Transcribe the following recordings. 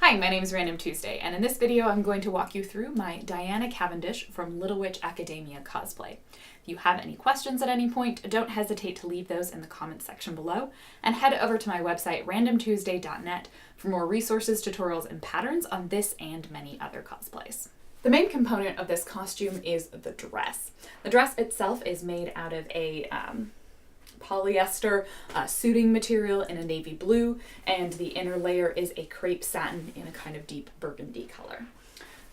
Hi, my name is Random Tuesday, and in this video I'm going to walk you through my Diana Cavendish from Little Witch Academia cosplay. If you have any questions at any point, don't hesitate to leave those in the comments section below, and head over to my website randomtuesday.net for more resources, tutorials, and patterns on this and many other cosplays. The main component of this costume is the dress. The dress itself is made out of a polyester suiting material in a navy blue, and the inner layer is a crepe satin in a kind of deep burgundy color.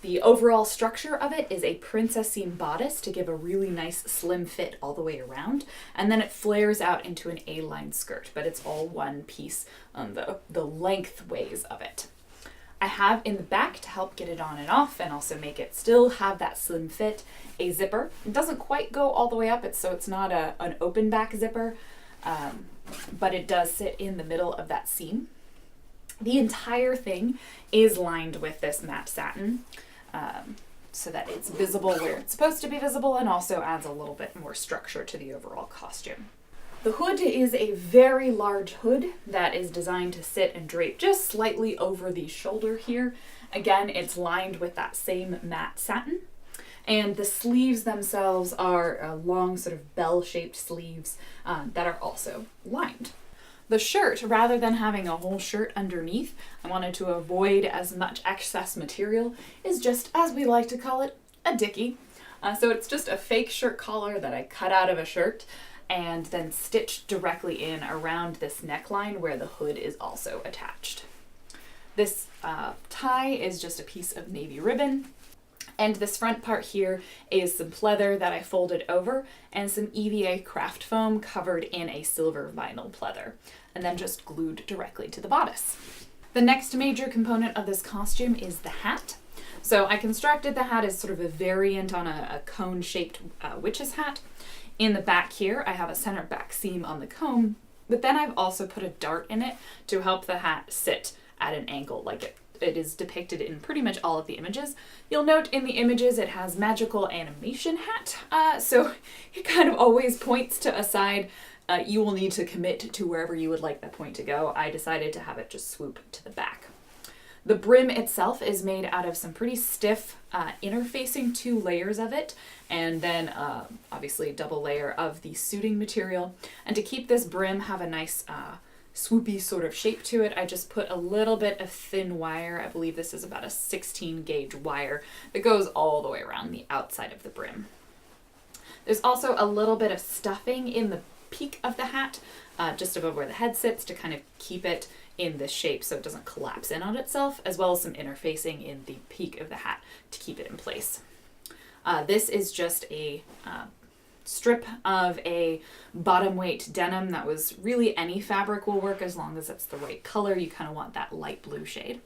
The overall structure of it is a princess seam bodice to give a really nice slim fit all the way around, and then it flares out into an A-line skirt, but it's all one piece on the lengthways of it. I have in the back, to help get it on and off and also make it still have that slim fit, a zipper. It doesn't quite go all the way up, so it's not an open back zipper, but it does sit in the middle of that seam. The entire thing is lined with this matte satin so that it's visible where it's supposed to be visible and also adds a little bit more structure to the overall costume. The hood is a very large hood that is designed to sit and drape just slightly over the shoulder here. Again, it's lined with that same matte satin. And the sleeves themselves are long sort of bell-shaped sleeves that are also lined. The shirt, rather than having a whole shirt underneath, I wanted to avoid as much excess material, is just, as we like to call it, a dickie. So it's just a fake shirt collar that I cut out of a shirt and then stitched directly in around this neckline where the hood is also attached. This tie is just a piece of navy ribbon, and this front part here is some pleather that I folded over and some EVA craft foam covered in a silver vinyl pleather, and then just glued directly to the bodice. The next major component of this costume is the hat. So I constructed the hat as sort of a variant on a cone-shaped witch's hat. In the back here, I have a center back seam on the comb, but then I've also put a dart in it to help the hat sit at an angle like it is depicted in pretty much all of the images. You'll note in the images it has magical animation hat, so it kind of always points to a side. You will need to commit to wherever you would like that point to go. I decided to have it just swoop to the back. The brim itself is made out of some pretty stiff interfacing 2 layers of it, and then obviously a double layer of the suiting material. And to keep this brim have a nice swoopy sort of shape to it, I just put a little bit of thin wire. I believe this is about a 16 gauge wire that goes all the way around the outside of the brim. There's also a little bit of stuffing in the peak of the hat, just above where the head sits, to kind of keep it in this shape so it doesn't collapse in on itself, as well as some interfacing in the peak of the hat to keep it in place. This is just a strip of a bottom weight denim that was really any fabric will work as long as it's the right color. You kind of want that light blue shade.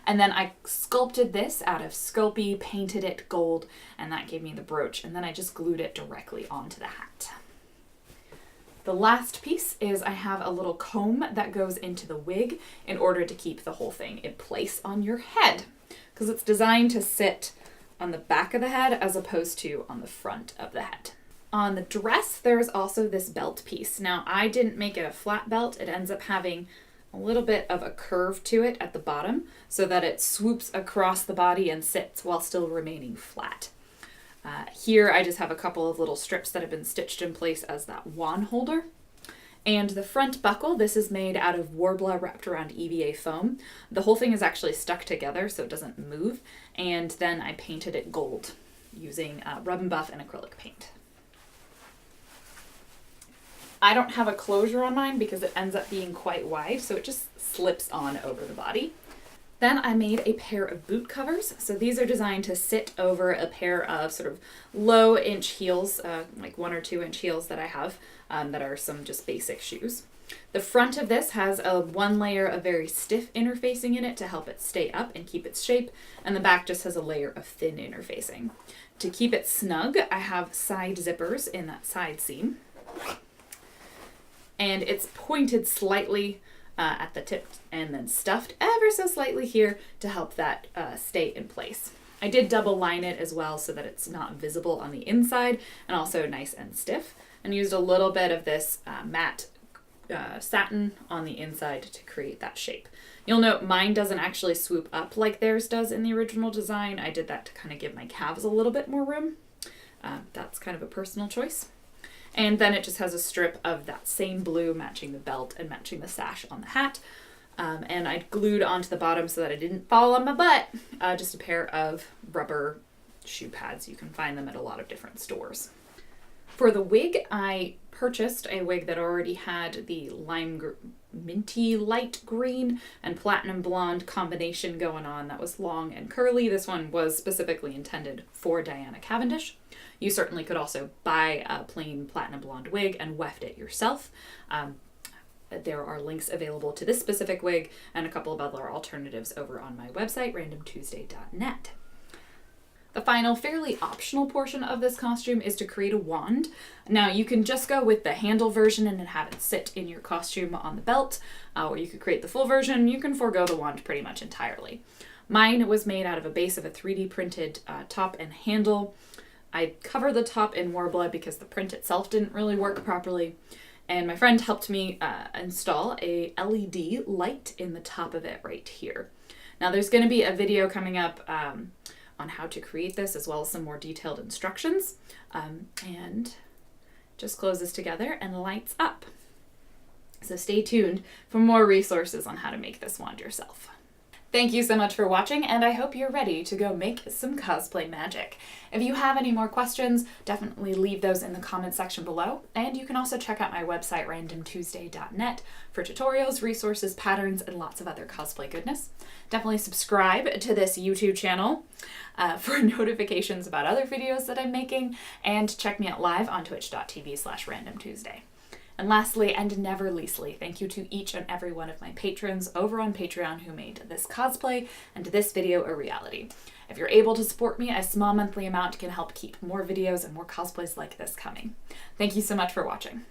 And then I sculpted this out of Sculpey, painted it gold, and that gave me the brooch, and then I just glued it directly onto the hat. The last piece is I have a little comb that goes into the wig in order to keep the whole thing in place on your head, because it's designed to sit on the back of the head as opposed to on the front of the head. On the dress, there's also this belt piece. Now, I didn't make it a flat belt. It ends up having a little bit of a curve to it at the bottom so that it swoops across the body and sits while still remaining flat. Here I just have a couple of little strips that have been stitched in place as that wand holder. And the front buckle, this is made out of Warbler wrapped around EVA foam. The whole thing is actually stuck together so it doesn't move, and then I painted it gold using Rub and Buff and acrylic paint. I don't have a closure on mine because it ends up being quite wide, so it just slips on over the body. Then I made a pair of boot covers. So these are designed to sit over a pair of sort of low inch heels, like 1 or 2 inch heels that I have, that are some just basic shoes. The front of this has a 1 layer of very stiff interfacing in it to help it stay up and keep its shape, and the back just has a layer of thin interfacing. To keep it snug, I have side zippers in that side seam. And it's pointed slightly at the tip and then stuffed ever so slightly here to help that stay in place. I did double line it as well so that it's not visible on the inside and also nice and stiff, and used a little bit of this matte satin on the inside to create that shape. You'll note mine doesn't actually swoop up like theirs does in the original design. I did that to kind of give my calves a little bit more room. That's kind of a personal choice. And then it just has a strip of that same blue matching the belt and matching the sash on the hat. And I glued onto the bottom so that it didn't fall on my butt, just a pair of rubber shoe pads. You can find them at a lot of different stores. For the wig, I purchased a wig that already had the minty light green and platinum blonde combination going on that was long and curly. This one was specifically intended for Diana Cavendish. You certainly could also buy a plain platinum blonde wig and weft it yourself. There are links available to this specific wig and a couple of other alternatives over on my website, randomtuesday.net. The final, fairly optional portion of this costume is to create a wand. Now, you can just go with the handle version and have it sit in your costume on the belt, or you could create the full version. You can forego the wand pretty much entirely. Mine was made out of a base of a 3D printed top and handle. I covered the top in Warbler because the print itself didn't really work properly. And my friend helped me install a LED light in the top of it right here. Now, there's going to be a video coming up on how to create this, as well as some more detailed instructions. And just close this together and lights up. So stay tuned for more resources on how to make this wand yourself. Thank you so much for watching, and I hope you're ready to go make some cosplay magic. If you have any more questions, definitely leave those in the comment section below, and you can also check out my website, randomtuesday.net, for tutorials, resources, patterns, and lots of other cosplay goodness. Definitely subscribe to this YouTube channel for notifications about other videos that I'm making, and check me out live on twitch.tv/randomtuesday. And lastly, and never leastly, thank you to each and every one of my patrons over on Patreon who made this cosplay and this video a reality. If you're able to support me, a small monthly amount can help keep more videos and more cosplays like this coming. Thank you so much for watching.